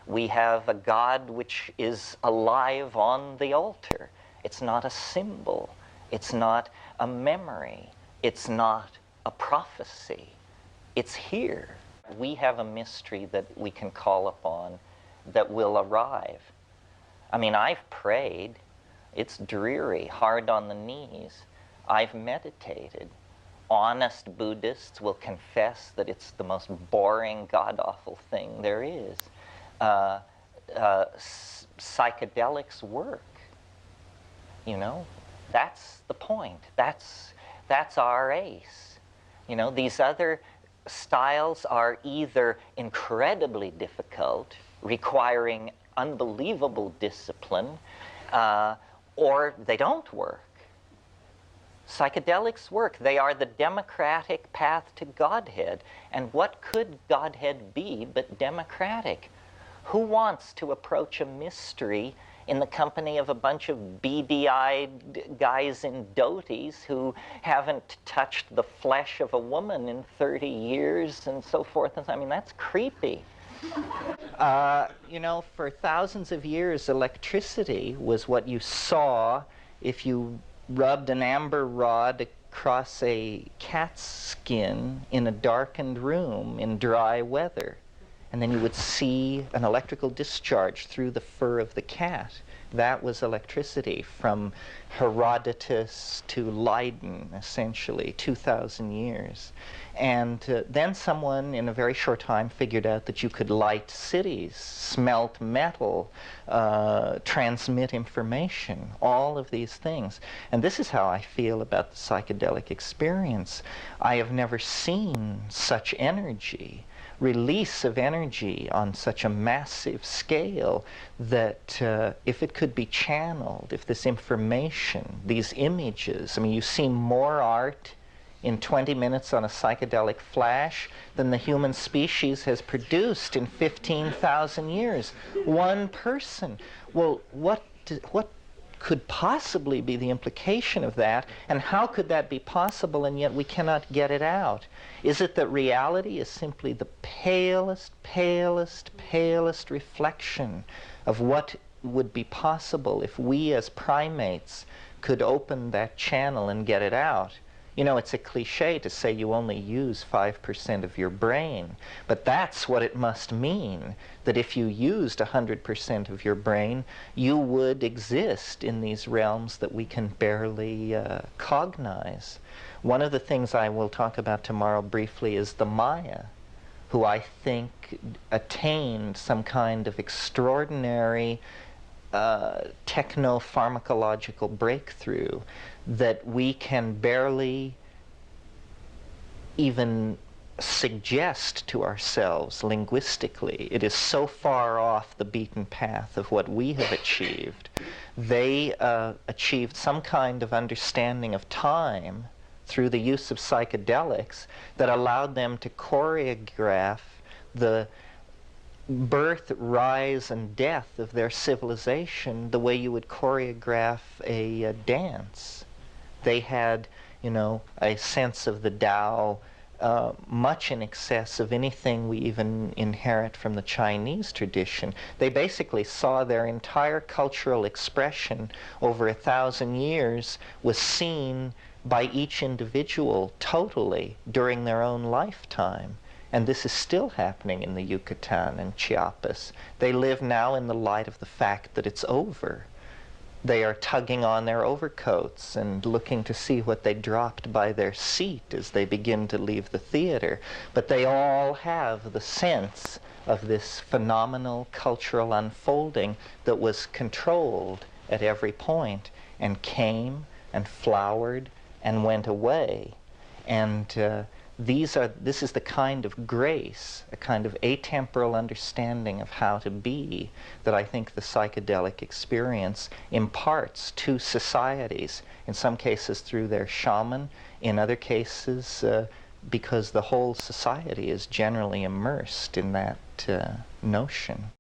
We have a God which is alive on the altar. It's not a symbol. It's not a memory. It's not a prophecy. It's here. We have a mystery that we can call upon that will arrive. I mean, I've prayed. It's dreary, hard on the knees. I've meditated. Honest Buddhists will confess that it's the most boring, god-awful thing there is. Psychedelics work. You know, that's the point. That's our ace. You know, these other styles are either incredibly difficult, requiring unbelievable discipline, or they don't work. Psychedelics work. They are the democratic path to Godhead. And what could Godhead be but democratic? Who wants to approach a mystery in the company of a bunch of beady-eyed guys in dhoties who haven't touched the flesh of a woman in 30 years and so forth? I mean, that's creepy. You know, for thousands of years, electricity was what you saw if you rubbed an amber rod across a cat's skin in a darkened room in dry weather. And then you would see an electrical discharge through the fur of the cat. That was electricity from Herodotus to Leiden, essentially, 2,000 years. And then someone in a very short time figured out that you could light cities, smelt metal, transmit information, all of these things. And this is how I feel about the psychedelic experience. I have never seen such energy, release of energy on such a massive scale that if it could be channeled, if this information, these images, I mean, you see more art in 20 minutes on a psychedelic flash than the human species has produced in 15,000 years. One person. Well, what could possibly be the implication of that, and how could that be possible, and yet we cannot get it out? Is it that reality is simply the palest, palest, palest reflection of what would be possible if we as primates could open that channel and get it out? You know, it's a cliche to say you only use 5% of your brain, but that's what it must mean, that if you used 100% of your brain, you would exist in these realms that we can barely cognize. One of the things I will talk about tomorrow briefly is the Maya, who I think attained some kind of extraordinary techno-pharmacological breakthrough that we can barely even suggest to ourselves linguistically. It is so far off the beaten path of what we have achieved. They achieved some kind of understanding of time through the use of psychedelics that allowed them to choreograph the birth, rise, and death of their civilization the way you would choreograph a dance. They had, you know, a sense of the Tao much in excess of anything we even inherit from the Chinese tradition. They basically saw their entire cultural expression over 1,000 years was seen by each individual totally during their own lifetime. And this is still happening in the Yucatan and Chiapas. They live now in the light of the fact that it's over. They are tugging on their overcoats and looking to see what they dropped by their seat as they begin to leave the theater. But they all have the sense of this phenomenal cultural unfolding that was controlled at every point and came and flowered and went away. And this is the kind of grace, a kind of atemporal understanding of how to be that I think the psychedelic experience imparts to societies, in some cases through their shaman, in other cases because the whole society is generally immersed in that notion.